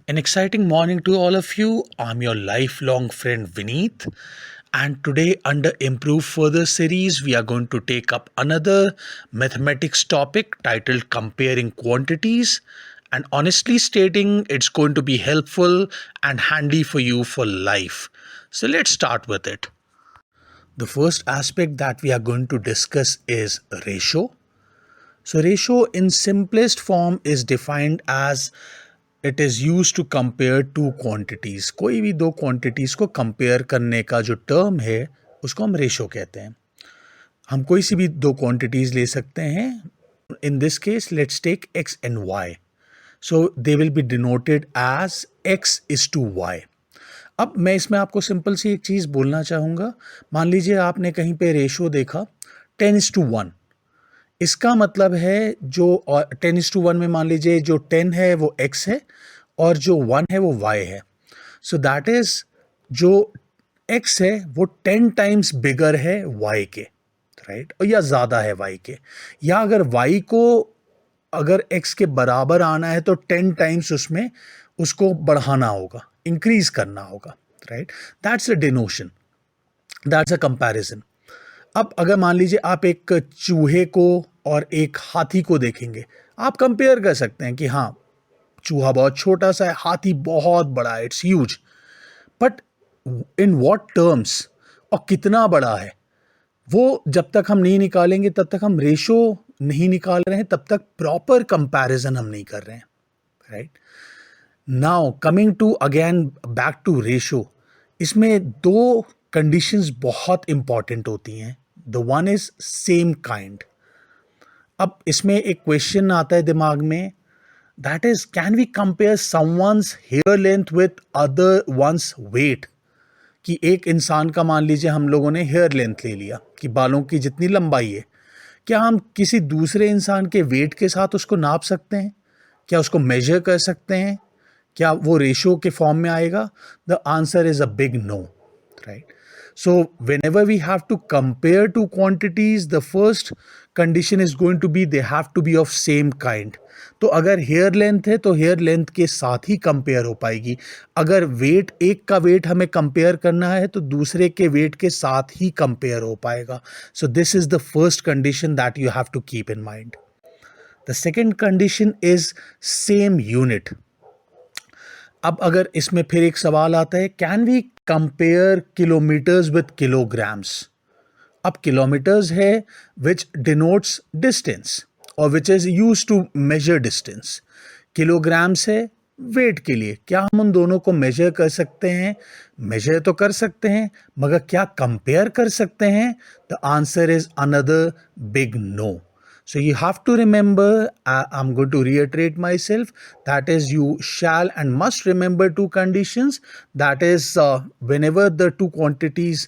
An exciting morning to all of you. I'm your lifelong friend Vineet, and today, under Improve Further series, we are going to take up another mathematics topic titled Comparing Quantities. And honestly stating, it's going to be helpful and handy for you for life. So, let's start with it. The first aspect that we are going to discuss is ratio. So ratio in simplest form is defined as it is used to compare two quantities. कोई भी दो quantities को compare करने का जो term है उसको हम ratio कहते हैं. हम कोई सी भी दो quantities ले सकते हैं. In this case, let's take x and y. So they will be denoted as x is to y. अब मैं इसमें आपको सिंपल सी एक चीज़ बोलना चाहूँगा. मान लीजिए आपने कहीं पे रेशो देखा 10:1. इसका मतलब है जो 10:1 में मान लीजिए जो 10 है वो x है और जो 1 है वो y है. सो दैट इज जो x है वो 10 टाइम्स बिगर है y के, राइट, और या ज़्यादा है y के. या अगर y को अगर x के बराबर आना है तो 10 टाइम्स उसमें उसको बढ़ाना होगा, इंक्रीज करना होगा, right. That's a डिनोशन, that's a comparison. अब अगर मान लीजिए आप एक चूहे को और एक हाथी को देखेंगे, आप कंपेयर कर सकते हैं कि हाँ, चूहा बहुत छोटा सा है, हाथी बहुत बड़ा है, it's huge. But in what terms और कितना बड़ा है वो जब तक हम नहीं निकालेंगे तब तक हम रेशो नहीं निकाल रहे हैं, तब तक प्रॉपर कंपैरिजन हम नहीं कर रहे हैं, right. Now coming to again back to ratio, इसमें दो कंडीशंस बहुत इंपॉर्टेंट होती हैं. The one is same kind. अब इसमें एक क्वेश्चन आता है दिमाग में, that is can we compare someone's hair length with other ones weight. कि एक इंसान का मान लीजिए हम लोगों ने हेयर लेंथ ले लिया कि बालों की जितनी लंबाई है, क्या हम किसी दूसरे इंसान के वेट के साथ उसको नाप सकते हैं? क्या उसको मेजर कर सकते हैं? क्या वो रेशो के फॉर्म में आएगा? The answer is a big no, right. So whenever we have to compare two quantities, the first condition is going to be they have to be of same kind. तो अगर hair length है तो hair length के साथ ही compare हो पाएगी. अगर wait, एक का वेट हमें कंपेयर करना है तो दूसरे के वेट के साथ ही कंपेयर हो पाएगा. So this is the first condition that you have to keep in mind. The second condition is same unit. अब अगर इसमें फिर एक सवाल आता है, can we compare kilometres with kilograms. अब किलोमीटर्स है विच डिनोट्स डिस्टेंस और which is use to measure distance. Kilograms है वेट के लिए. क्या हम उन दोनों को मेजर कर सकते हैं? मेजर तो कर सकते हैं, मगर क्या कंपेयर कर सकते हैं? The answer is another big no. So you have to remember, I'm going to reiterate myself, that is you shall and must remember two conditions. That is whenever the two quantities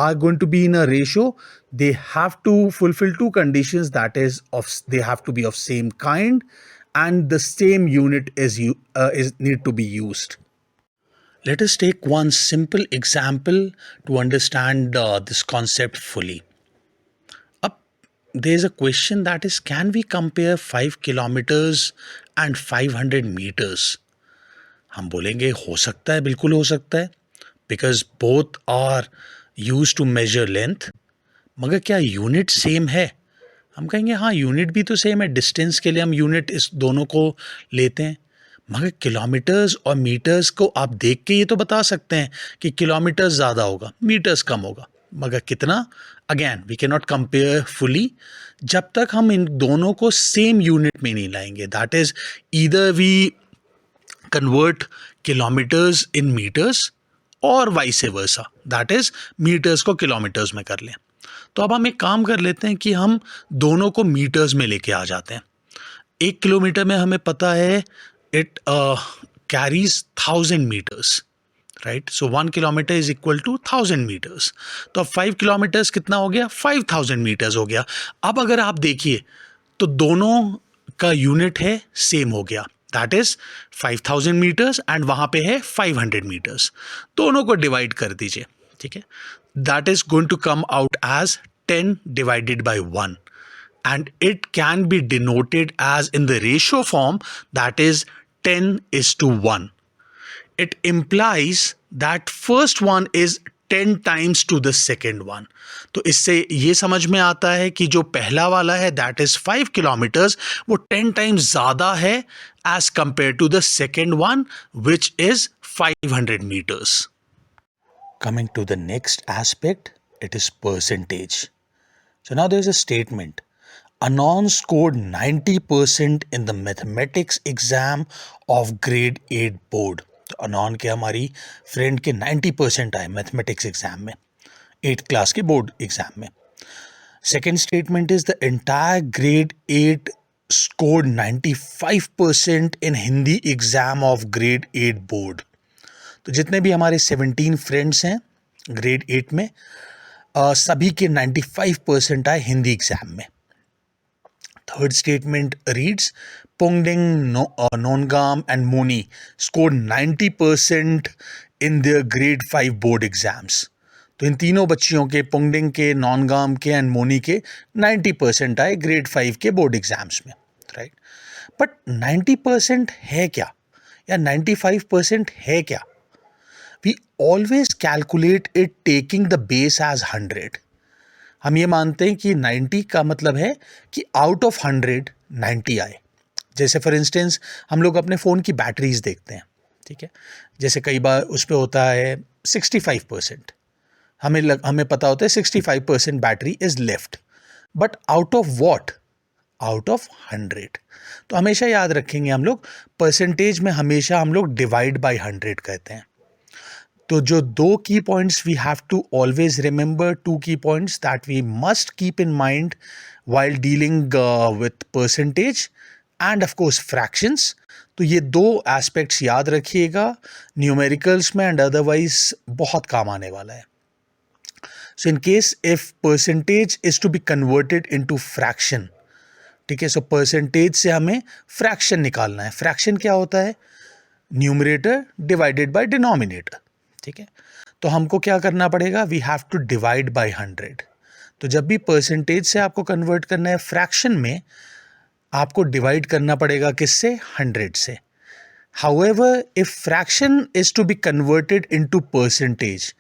are going to be in a ratio, they have to fulfill two conditions. That is, they have to be of same kind and the same unit is need to be used. Let us take one simple example to understand this concept fully. There is a question that is, can we compare 5 kilometers and 500 meters? हम बोलेंगे हो सकता है, बिल्कुल हो सकता है, because both are used to measure length. मगर क्या यूनिट सेम है? हम कहेंगे हाँ, यूनिट भी तो सेम है. डिस्टेंस के लिए हम यूनिट इस दोनों को लेते हैं. मगर किलोमीटर्स और मीटर्स को आप देख के ये तो बता सकते हैं कि किलोमीटर्स ज़्यादा होगा, मीटर्स कम होगा, मगर कितना? Again we can not compare fully जब तक हम इन दोनों को सेम यूनिट में नहीं लाएंगे. That is either we convert kilometres in metres और vice versa, that is metres को किलोमीटर्स में कर लें. तो अब हम एक काम कर लेते हैं कि हम दोनों को मीटर्स में लेके आ जाते हैं. 1 किलोमीटर में हमें पता है it carries 1000 metres, right. So 1 kilometre is equal to 1000 metres. तो अब 5 किलोमीटर्स कितना हो गया? 5000 मीटर्स हो गया. अब अगर आप देखिए तो दोनों का यूनिट है सेम हो गया, दैट इज 5000 मीटर्स एंड वहां पे है 500 मीटर्स. दोनों को डिवाइड कर दीजिए, ठीक है. That is going to come out as 10 divided by 1 and it can be denoted as in the ratio form, that is 10:1. It implies that first one is 10 times to the second one. तो इससे ये समझ में आता है कि जो पहला वाला है दैट इज 5 किलोमीटर्स वो 10 टाइम्स ज़्यादा है as compare to the second one which is 500 meters. Coming to the next aspect, it is percentage. So now there is a statement. Anon scored 90% in the mathematics exam of grade 8 board. तो अनॉन के हमारी friend के 90% आए mathematics exam में, 8th class के board exam में. Second statement is the entire grade 8 scored 95% in Hindi exam of grade 8 board. तो जितने भी हमारे 17 फ्रेंड्स हैं ग्रेड 8 में, सभी के 95% आए हिंदी एग्जाम में. Third statement reads, Pongding, Nongam and Moni scored 90% in their grade 5 board exams. तो इन तीनों बच्चियों के, पोंगडिंग के, नॉनगाम के एंड मोनी के 90% आए ग्रेड 5 के बोर्ड एग्जाम्स में, राइट. बट 90% है क्या या 95% है क्या? We always calculate it taking the base as 100. हम ये मानते हैं कि 90 का मतलब है कि आउट ऑफ 100 90 आए. जैसे फॉर इंस्टेंस हम लोग अपने फ़ोन की बैटरीज देखते हैं, ठीक है. जैसे कई बार उस पर होता है 65%, हमें पता होता है 65% battery is left, but out of what? Out of 100. तो हमेशा याद रखेंगे हम लोग, परसेंटेज में हमेशा हम लोग डिवाइड बाई 100 कहते हैं. तो जो दो key points we have to always remember, two key points that we must keep in mind while dealing with percentage and of course fractions. तो ये दो एस्पेक्ट्स याद रखिएगा, न्यूमेरिकल्स में एंड अदरवाइज बहुत काम आने वाला है. So in case if percentage is to be converted into fraction, ठीक है, सो परसेंटेज से हमें फ्रैक्शन निकालना है. फ्रैक्शन क्या होता है? न्यूमरेटर डिवाइडेड बाय डिनोमिनेटर, ठीक है. तो हमको क्या करना पड़ेगा? We have to divide by 100. तो जब भी परसेंटेज से आपको कन्वर्ट करना है फ्रैक्शन में, आपको डिवाइड करना पड़ेगा किससे? 100 से. However if fraction is to be converted into percentage,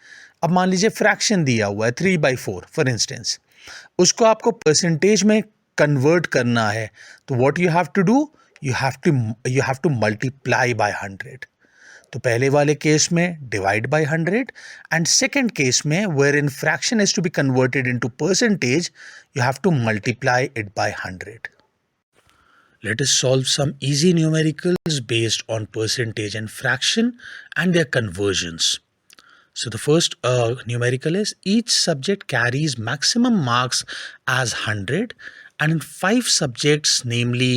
अब मान लीजिए फ्रैक्शन दिया हुआ है 3/4 फॉर इंस्टेंस, उसको आपको परसेंटेज में कन्वर्ट करना है, तो what you have to do? You have to multiply by 100. तो पहले वाले केस में divide by 100 and second case में where in fraction is to be converted into percentage, you have to multiply it by 100. Let us solve some easy numericals based on percentage and fraction and their conversions. So the first numerical is each subject carries maximum marks as 100 and in 5 subjects namely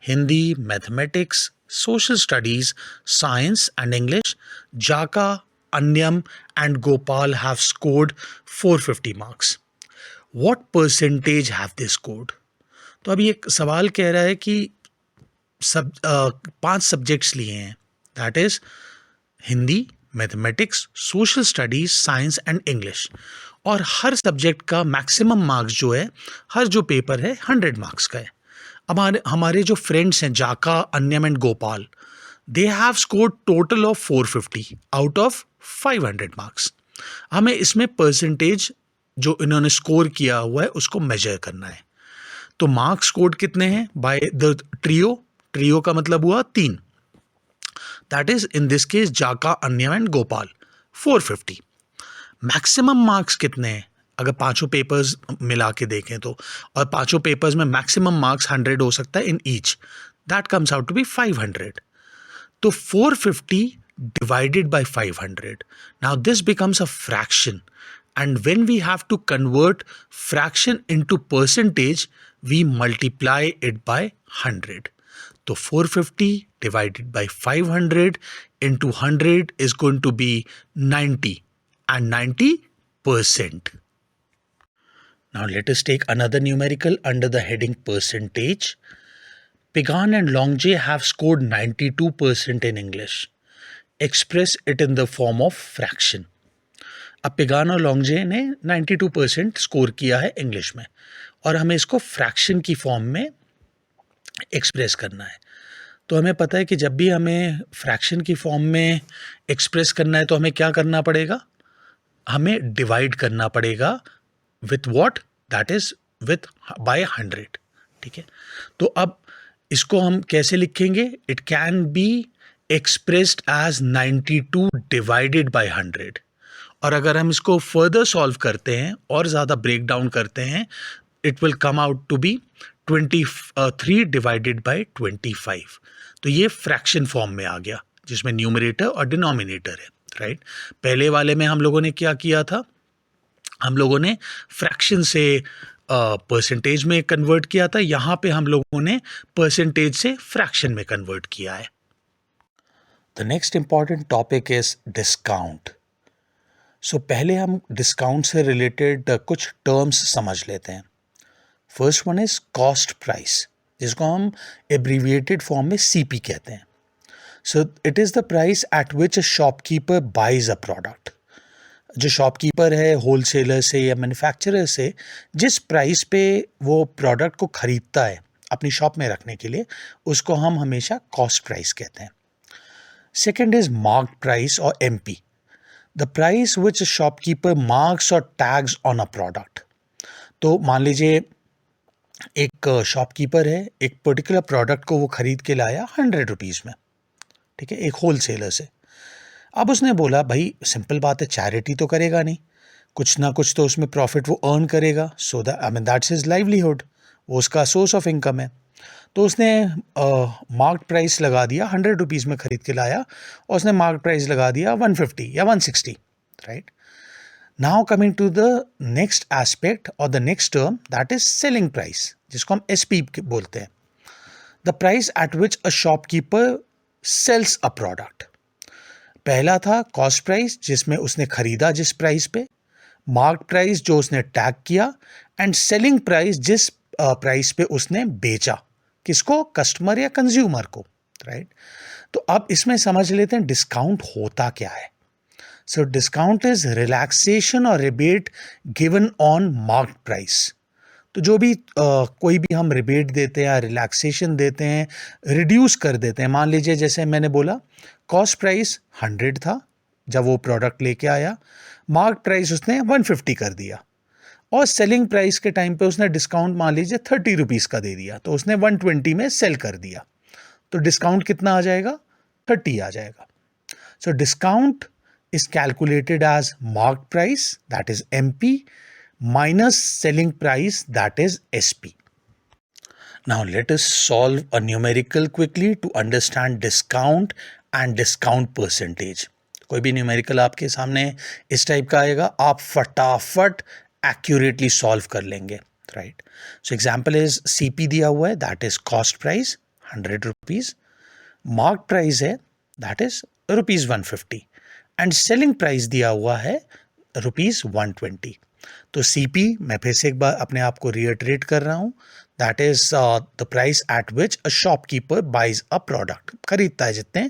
Hindi, Mathematics, Social Studies, Science and English, Jaka, Anyam and Gopal have scored 450 marks. What percentage have they scored? तो अभी एक सवाल कह रहा है कि 5 subjects लिए हैं, that is Hindi, mathematics, social studies, science and English, और हर सब्जेक्ट का मैक्सिमम मार्क्स जो है, हर जो पेपर है 100 मार्क्स का है. अब हमारे जो फ्रेंड्स हैं जाका, अन्यम and Gopal, they have scored total of 450 out of 500 marks. हमें इसमें परसेंटेज जो इन्होंने स्कोर किया हुआ है उसको मेजर करना है. तो मार्क्स स्कोर्ड कितने हैं? बाय द ट्रियो का मतलब हुआ 3, that is in this case जाका, अन्यम एंड गोपाल, 450. मैक्सिमम मार्क्स कितने हैं अगर पांचों पेपर्स मिला के देखें तो, और पांचों पेपर्स में मैक्सिमम मार्क्स 100 हो सकता है in each, that comes out to be 500. तो 450 divided by 500. Now this becomes a fraction, and when we have to convert fraction into percentage, we multiply it by 100. So 450 divided by 500 into 100 is going to be 90 and 90%. Now let us take another numerical under the heading percentage. Pigan and Longje have scored 92% in English. Express it in the form of fraction. अब पिगान और लॉन्गजे ने 92% score किया है English में, और हमें इसको fraction की फॉर्म में एक्सप्रेस करना है. तो हमें पता है कि जब भी हमें फ्रैक्शन की फॉर्म में एक्सप्रेस करना है तो हमें क्या करना पड़ेगा, हमें डिवाइड करना पड़ेगा with what, that is with by 100। ठीक है, तो अब इसको हम कैसे लिखेंगे, it can be expressed as 92 divided by 100। और अगर हम इसको फर्दर सॉल्व करते हैं और ज़्यादा ब्रेक डाउन करते हैं, it will come out to be 23 divided by 25। तो ये फ्रैक्शन फॉर्म में आ गया जिसमें न्यूमरेटर और डिनोमिनेटर है, राइट। पहले वाले में हम लोगों ने क्या किया था, हम लोगों ने फ्रैक्शन से परसेंटेज में कन्वर्ट किया था, यहाँ पे हम लोगों ने परसेंटेज से फ्रैक्शन में कन्वर्ट किया है। The next important topic is discount. So पहले हम डिस्काउंट से रिलेटेड कुछ टर्म्स समझ लेते हैं। First one is cost price, जिसको हम एब्रीविएटेड फॉर्म में सीपी कहते हैं। So it is the price at which a shopkeeper buys a product. जो शॉपकीपर है होलसेलर से या मैन्युफैक्चरर से जिस प्राइस पे वो प्रोडक्ट को खरीदता है अपनी शॉप में रखने के लिए, उसको हम हमेशा कॉस्ट प्राइस कहते हैं। सेकेंड इज मार्क प्राइस और MP, the price which shopkeeper marks और टैग्स ऑन अ प्रोडक्ट। तो मान लीजिए एक शॉपकीपर है, एक पर्टिकुलर प्रोडक्ट को वो खरीद के लाया 100 रुपीज़ में, ठीक है, एक होलसेलर से। अब उसने बोला भाई सिंपल बात है, चैरिटी तो करेगा नहीं, कुछ ना कुछ तो उसमें प्रॉफिट वो अर्न करेगा, so that I mean that's his livelihood, वो उसका सोर्स ऑफ इनकम है। तो उसने मार्क प्राइस लगा दिया, 100 रुपीज़ में खरीद के लाया और उसने मार्क प्राइस लगा दिया 150 या 160, right. Now coming to the next aspect और the next term, that is selling price, जिसको हम एसपी बोलते हैं। The price at which a shopkeeper sells a product. पहला था कॉस्ट प्राइस, जिसमें उसने खरीदा जिस प्राइस पे, मार्क प्राइस जो उसने टैग किया, एंड सेलिंग प्राइस जिस प्राइस पे उसने बेचा, किसको, कस्टमर या कंज्यूमर को, राइट। तो अब इसमें समझ लेते हैं डिस्काउंट होता क्या है। सो डिस्काउंट इज रिलैक्सेशन और rebate given on mark price. तो जो भी कोई भी हम रिबेट देते हैं, रिलैक्सेशन देते हैं, रिड्यूस कर देते हैं। मान लीजिए जैसे मैंने बोला कॉस्ट प्राइस 100 था जब वो प्रोडक्ट लेके आया, मार्क प्राइस उसने 150 कर दिया, और सेलिंग प्राइस के टाइम पे उसने डिस्काउंट मान लीजिए 30 रुपीज़ का दे दिया, तो उसने 120 में सेल कर दिया। तो डिस्काउंट कितना आ जाएगा, 30 आ जाएगा। So discount is calculated as mark price, that is MP, minus selling price, that is SP. Now let us solve a numerical quickly to understand discount and discount percentage. कोई भी numerical आपके सामने इस type का आएगा, आप फटाफट accurately solve कर लेंगे, right. So example is CP दिया हुआ है, that is cost price 100 rupees, mark price है that is rupees 150, and selling price दिया हुआ है रुपीज़ 120। तो सीपी मैं फिर से एक बार अपने आप को रिएटरेट कर रहा हूँ, that is the price at which a shopkeeper buys a product, खरीदता है जितने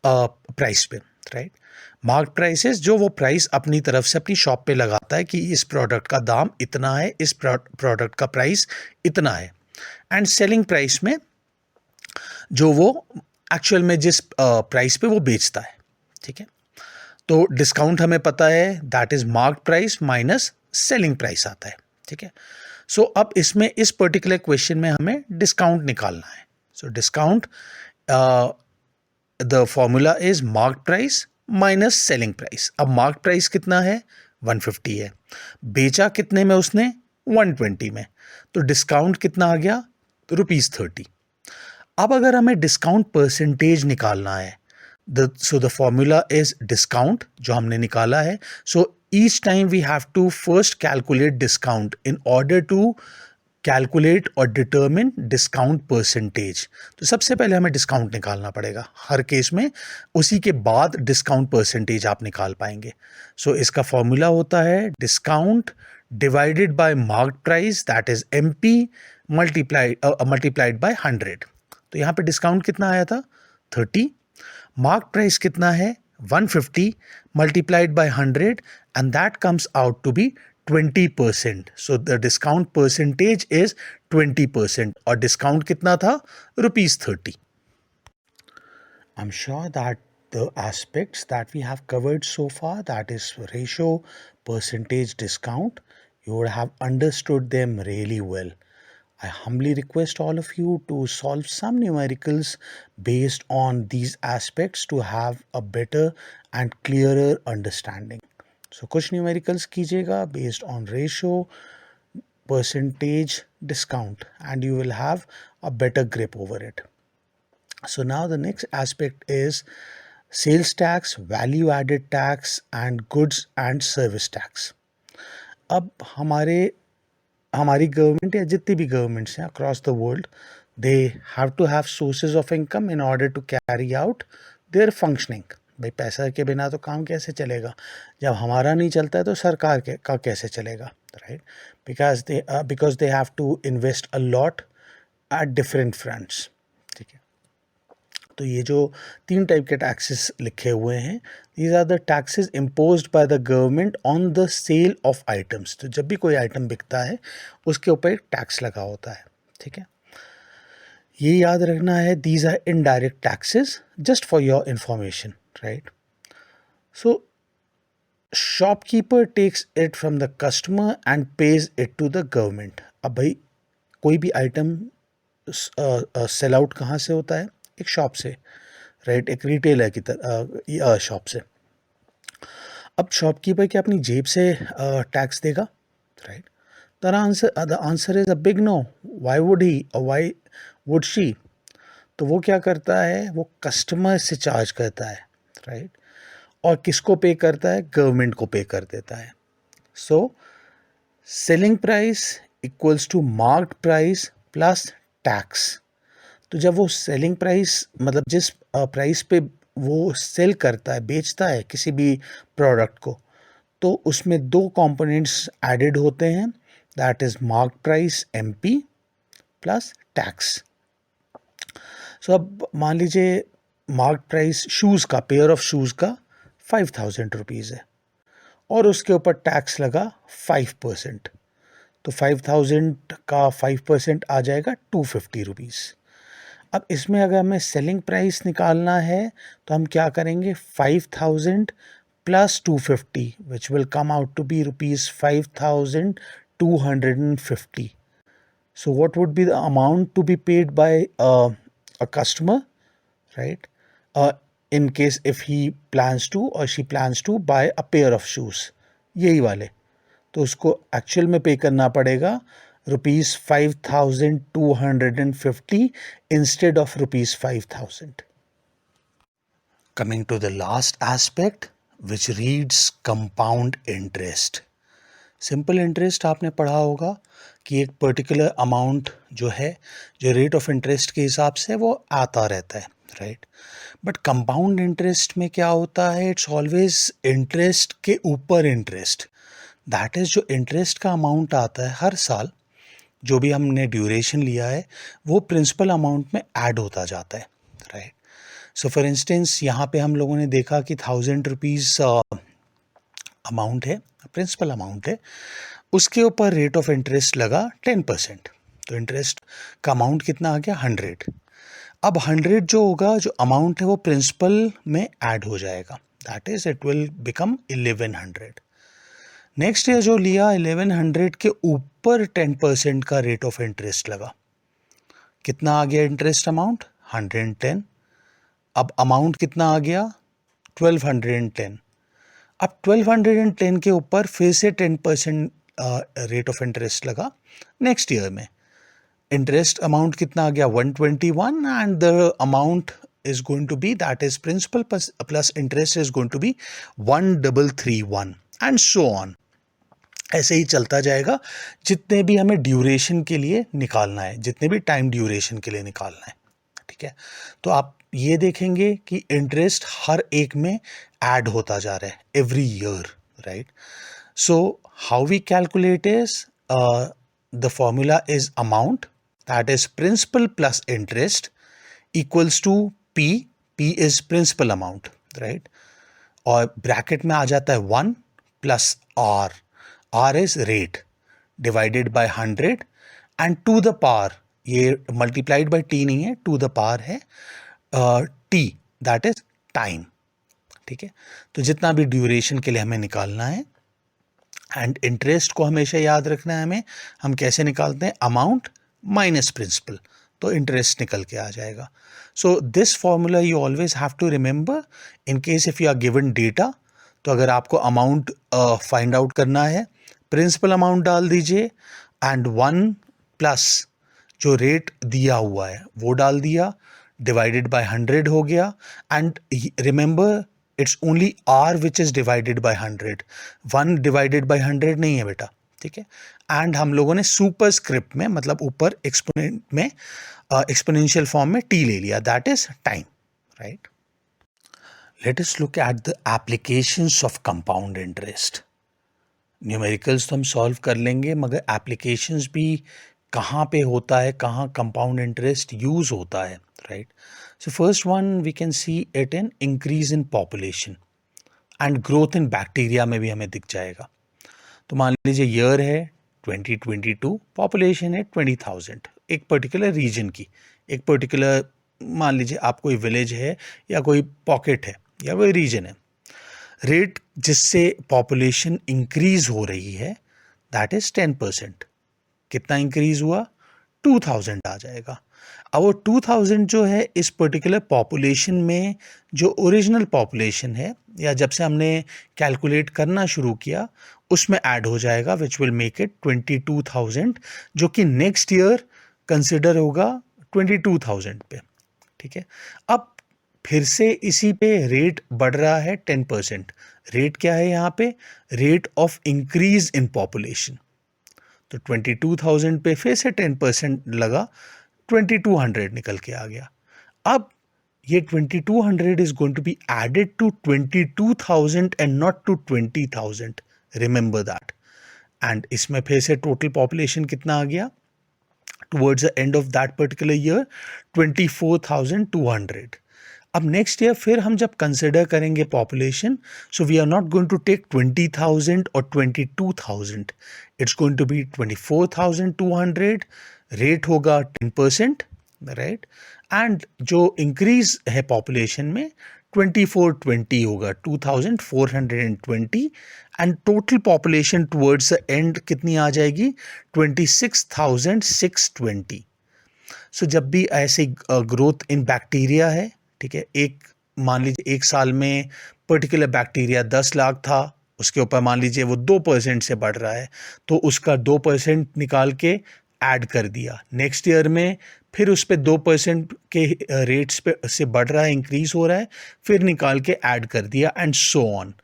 प्राइस पे, राइट। मार्क प्राइसेस जो वो प्राइस अपनी तरफ से अपनी शॉप पे लगाता है कि इस प्रोडक्ट का दाम इतना है, इस प्रोडक्ट का प्राइस इतना है, एंड सेलिंग प्राइस में जो वो एक्चुअल में जिस प्राइस पे वो बेचता है, ठीक है। तो डिस्काउंट हमें पता है that is mark price minus selling price आता है, ठीक है। सो अब इसमें इस पर्टिकुलर क्वेश्चन में हमें डिस्काउंट निकालना है। So discount the formula is mark price minus selling price. अब मार्क प्राइस कितना है, 150 है, बेचा कितने में उसने, 120 में, तो डिस्काउंट कितना आ गया, रुपीज़ 30। अब अगर हमें डिस्काउंट परसेंटेज निकालना है, so the formula is discount जो हमने निकाला है, so each time we have to first calculate discount in order to calculate or determine discount percentage। तो सबसे पहले हमें डिस्काउंट निकालना पड़ेगा हर केस में, उसी के बाद डिस्काउंट परसेंटेज आप निकाल पाएंगे। सो इसका फॉर्मूला होता है discount divided by mark price, that is MP, multiplied by 100। तो यहाँ पे डिस्काउंट कितना आया था, 30, मार्क प्राइस कितना है, 150 multiplied by 100, and that comes out to be 20%। So the discount percentage is 20%, और डिस्काउंट कितना था, rupees 30। I'm sure that the aspects that we have covered so far, that is ratio, percentage, discount, you would have understood them really well. I humbly request all of you to solve some numericals based on these aspects to have a better and clearer understanding. So कुछ numericals कीजिएगा based on ratio, percentage, discount, and you will have a better grip over it. So now the next aspect is sales tax, value added tax, and goods and service tax. अब हमारी government या जितनी भी governments हैं across the world, they have to have sources of income in order to carry out their functioning. भाई पैसा के बिना तो काम कैसे चलेगा, जब हमारा नहीं चलता है तो सरकार का कैसे चलेगा, right? Because they have to invest a lot at different fronts. ठीक है, तो ये जो 3 टाइप के टैक्सेस लिखे हुए हैं, these are the taxes imposed by the government on the sale of items. तो जब भी कोई आइटम बिकता है उसके ऊपर एक टैक्स लगा होता है. ठीक है, ये याद रखना है, these are indirect taxes, just for your information, right? So shopkeeper takes it from the customer and pays it to the government. अब भाई कोई भी आइटम सेल आउट कहाँ से होता है? एक शॉप से, राइट? एक रिटेलर की तरह शॉप से. अब शॉपकीपर क्या अपनी जेब से टैक्स देगा, right? The answer is a big no. Why would he और व्हाई वुड शी? तो वो क्या करता है, वो कस्टमर से चार्ज करता है, राइट? और किसको पे करता है? गवर्नमेंट को पे कर देता है. So selling price equals to marked price plus tax. तो जब वो सेलिंग प्राइस, मतलब जिस प्राइस पे वो सेल करता है, बेचता है किसी भी प्रोडक्ट को, तो उसमें 2 कंपोनेंट्स एडेड होते हैं, that is mark price MP plus tax. So अब मान लीजिए मार्क प्राइस शूज़ का, पेयर ऑफ शूज़ का 5,000 रुपीज़ है और उसके ऊपर टैक्स लगा 5%. तो 5,000 का 5% आ जाएगा 250 रुपीज़. अब इसमें अगर हमें सेलिंग प्राइस निकालना है तो हम क्या करेंगे? 5,000 plus 250 which will come out to be rupees 5,250. So what would be the amount to be paid by a customer, right? In case if he plans to or she plans to buy a pair of shoes, यही वाले, तो उसको actual में पे करना पड़ेगा rupees 5,250 instead of rupees 5,000. Coming to the last aspect, which reads compound interest. Simple interest आपने पढ़ा होगा कि एक पर्टिकुलर अमाउंट जो है, जो रेट ऑफ इंटरेस्ट के हिसाब से वो आता रहता है, राइट? बट कंपाउंड इंटरेस्ट में क्या होता है? इट्स ऑलवेज इंटरेस्ट के ऊपर इंटरेस्ट. दैट इज़ जो इंटरेस्ट का अमाउंट आता है हर साल, जो भी हमने ड्यूरेशन लिया है, वो प्रिंसिपल अमाउंट में ऐड होता जाता है, राइट? सो फॉर इंस्टेंस यहाँ पे हम लोगों ने देखा कि 1,000 रुपीज़ अमाउंट है, प्रिंसिपल अमाउंट है, उसके ऊपर रेट ऑफ इंटरेस्ट लगा 10%. तो इंटरेस्ट का अमाउंट कितना आ गया? 100. अब 100 जो होगा, जो अमाउंट है, वो प्रिंसिपल में ऐड हो जाएगा, that is it will become 1100. Next year जो लिया 1100 के ऊपर 10% का रेट ऑफ इंटरेस्ट लगा, कितना आ गया इंटरेस्ट अमाउंट? 110. अब अमाउंट कितना आ गया? 1210. अब 1210 के ऊपर फिर से 10% रेट ऑफ इंटरेस्ट लगा नेक्स्ट ईयर में. इंटरेस्ट अमाउंट कितना आ गया? 121. And the amount is going to be, that is principal plus interest is going to be 1331 and so on. ऐसे ही चलता जाएगा जितने भी हमें ड्यूरेशन के लिए निकालना है, जितने भी टाइम ड्यूरेशन के लिए निकालना है, ठीक है? तो आप ये देखेंगे कि इंटरेस्ट हर एक में ऐड होता जा रहा है every year, right? So how we calculate is the formula is amount, that is principal plus interest equals to P. P is principal amount, right? और ब्रैकेट में आ जाता है 1 plus R. R is rate divided by 100 and to the power, ये multiplied by T नहीं है, to the power है T. That is time. ठीक है, तो जितना भी ड्यूरेशन के लिए हमें निकालना है, एंड इंटरेस्ट को हमेशा याद रखना है हमें, हम कैसे निकालते हैं, अमाउंट माइनस प्रिंसिपल, तो इंटरेस्ट निकल के आ जाएगा। So this formula you always have to remember in case if you are given data. तो अगर आपको अमाउंट फाइंड आउट करना है, प्रिंसिपल अमाउंट डाल दीजिए एंड 1 प्लस जो रेट दिया हुआ है वो डाल दिया, डिवाइडेड बाय 100 हो गया। And remember it's only R which is divided by 100, 1 divided by 100 नहीं है बेटा। ठीक है, एंड हम लोगों ने सुपर स्क्रिप्ट में मतलब ऊपर एक्सपोनेंट में एक्सपोनेंशियल फॉर्म में टी ले लिया, that is time, right. Let us look at the applications of compound interest. Numericals तो हम सॉल्व कर लेंगे, मगर एप्लीकेशंस भी कहाँ पे होता है, कहाँ कंपाउंड इंटरेस्ट यूज होता है, right. So first one we can see it in increase in population and growth in bacteria में भी हमें दिख जाएगा। तो मान लीजिए ईयर है 2022, पॉपुलेशन है 20,000 एक पर्टिकुलर रीजन की, एक पर्टिकुलर मान लीजिए आप कोई विलेज है या कोई पॉकेट है या कोई रीजन है। रेट जिससे पॉपुलेशन इंक्रीज हो रही है दैट इज 10%। कितना इंक्रीज हुआ, 2000 आ जाएगा। अब वो 2000 जो है इस पर्टिकुलर पॉपुलेशन में जो ओरिजिनल पॉपुलेशन है या जब से हमने कैलकुलेट करना शुरू किया उसमें ऐड हो जाएगा, विच विल मेक इट 22,000, जो कि नेक्स्ट ईयर कंसिडर होगा 22,000 पे। ठीक है, अब फिर से इसी पे रेट बढ़ रहा है 10%। रेट क्या है यहाँ पे, rate of increase in population. तो 22,000 पे फिर से 10% लगा, 2200 निकल के आ गया। अब ये 2200 is going to be added to 22,000 and not to 20,000, remember that. And इसमें फिर से टोटल पॉपुलेशन कितना आ गया towards the end of that particular year, 24,200। अब नेक्स्ट ईयर फिर हम जब कंसिडर करेंगे population, so we are not going to take 20,000 और 22,000, it's going to be 24,200, rate होगा 10%, राइट। एंड जो इंक्रीज है पॉपुलेशन में 2420 होगा, 2,420, and total population towards the and कितनी आ जाएगी, 26,620। सो जब भी ऐसे ग्रोथ इन बैक्टीरिया है, ठीक है, एक मान लीजिए एक साल में पर्टिकुलर बैक्टीरिया 10 लाख था, उसके ऊपर मान लीजिए वो 2% से बढ़ रहा है, तो उसका 2% निकाल के ऐड कर दिया। नेक्स्ट ईयर में फिर उस पर 2% के रेट्स पे से बढ़ रहा है, इंक्रीज हो रहा है, फिर निकाल के ऐड कर दिया, and so on.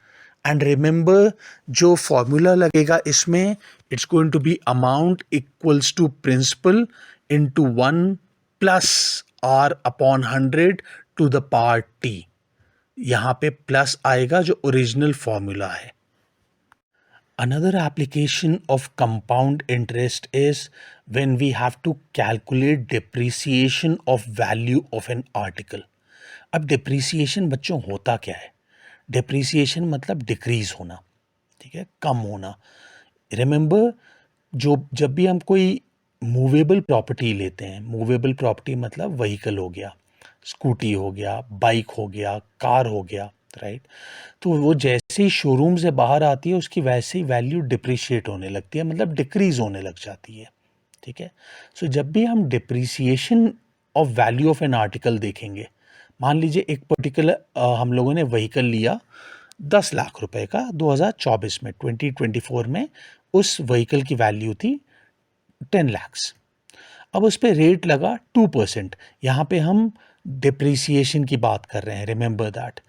And remember जो फॉर्मूला लगेगा इसमें, it's going to be amount equals to principal into 1 plus R upon 100 to the power T. यहां पे प्लस आएगा जो ओरिजिनल फॉर्मूला है। Another application of compound interest is when we have to calculate depreciation of value of an article. अब depreciation बच्चों होता क्या है, depreciation मतलब डिक्रीज होना, ठीक है, कम होना। रिमेंबर जो जब भी हम कोई मूवेबल प्रॉपर्टी लेते हैं, मूवेबल प्रॉपर्टी मतलब व्हीकल हो गया, स्कूटी हो गया, बाइक हो गया, कार हो गया, राइट। तो वो जैसे ही शोरूम से बाहर आती है उसकी वैसे ही वैल्यू डिप्रिशिएट होने लगती है, मतलब डिक्रीज होने लग जाती है। ठीक है, सो जब भी हम depreciation of value of an article देखेंगे, मान लीजिए एक पर्टिकुलर हम लोगों ने व्हीकल लिया 10 लाख रुपए का 2024 में, 2024 में उस व्हीकल की वैल्यू थी 10 लैक्स। अब उस पर रेट लगा 2%, यहाँ पे हम डिप्रिसिएशन की बात कर रहे हैं, रिमेंबर दैट।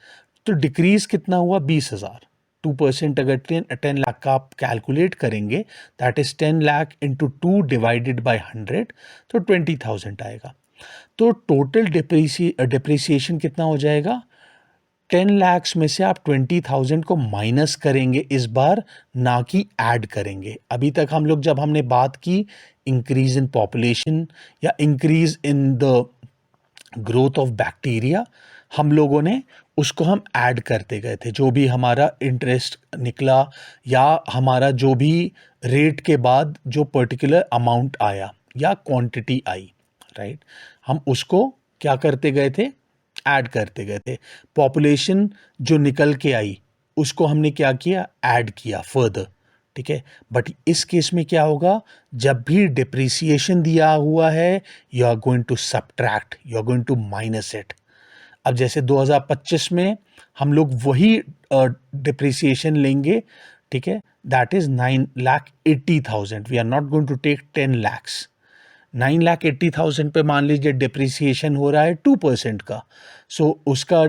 तो डिक्रीज कितना हुआ, 20,000। 2% अगर 10 लाख का आप कैलकुलेट करेंगे, that is 10 lakh into 2 divided by 100, तो 20,000 आएगा। तो टोटल डिप्रिसिएशन कितना हो जाएगा, 10 लैक्स में से आप 20,000 को माइनस करेंगे इस बार, ना कि ऐड करेंगे। अभी तक हम लोग जब हमने बात की इंक्रीज इन पॉपुलेशन या increase in the growth of bacteria, हम लोगों ने उसको हम ऐड करते गए थे, जो भी हमारा इंटरेस्ट निकला या हमारा जो भी रेट के बाद जो पर्टिकुलर अमाउंट आया या क्वांटिटी आई, राइट, हम उसको क्या करते गए थे, ऐड करते गए थे। पॉपुलेशन जो निकल के आई उसको हमने क्या किया, ऐड किया फर्दर, ठीक है। बट इस केस में क्या होगा, जब भी डिप्रिसिएशन दिया हुआ है you are going to subtract, you are going to minus it. अब जैसे 2025 में हम लोग वही डिप्रिसिएशन लेंगे, ठीक है, that is 9,80,000, we are not going to take 10 lakhs। 9,80,000 पे मान लीजिए डिप्रिसिएशन हो रहा है 2% का, सो उसका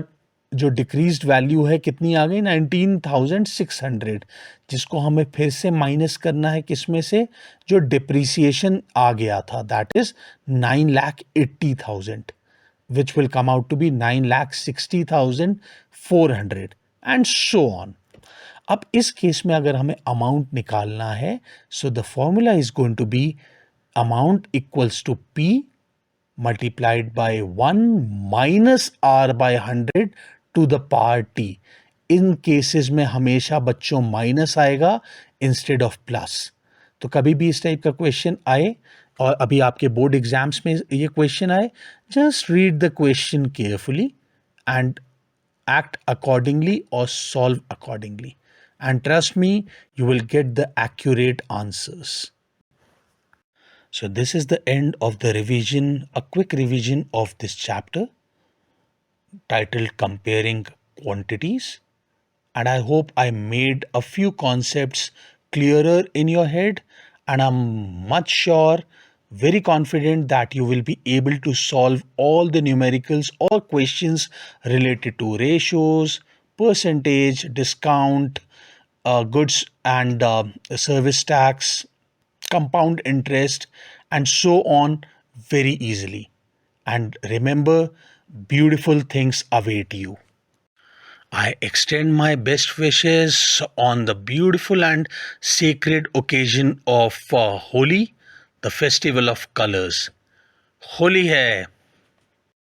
जो डिक्रीज्ड वैल्यू है कितनी आ गई, 19,600, जिसको हमें फिर से माइनस करना है किसमें से, जो डिप्रिसिएशन आ गया था, that is 9,80,000, which will come out to be 9,60,400 and so on. अब इस केस में अगर हमें अमाउंट निकालना है, so the formula is going to be amount equals to P multiplied by 1 minus R by 100 to the power T. In cases में हमेशा बच्चों माइनस आएगा इंस्टेड ऑफ प्लस। तो कभी भी इस टाइप का क्वेश्चन आए, और अभी आपके बोर्ड एग्जाम्स में ये क्वेश्चन आए, just read the question carefully and act accordingly or solve accordingly, and trust me, you will get the accurate answers. So this is the end of the revision, a quick revision of this chapter titled Comparing Quantities. And I hope I made a few concepts clearer in your head, and I'm much sure, very confident that you will be able to solve all the numericals or questions related to ratios, percentage, discount, goods and service tax, compound interest, and so on very easily. And remember, beautiful things await you. I extend my best wishes on the beautiful and sacred occasion of Holi, the festival of colors. Holi है,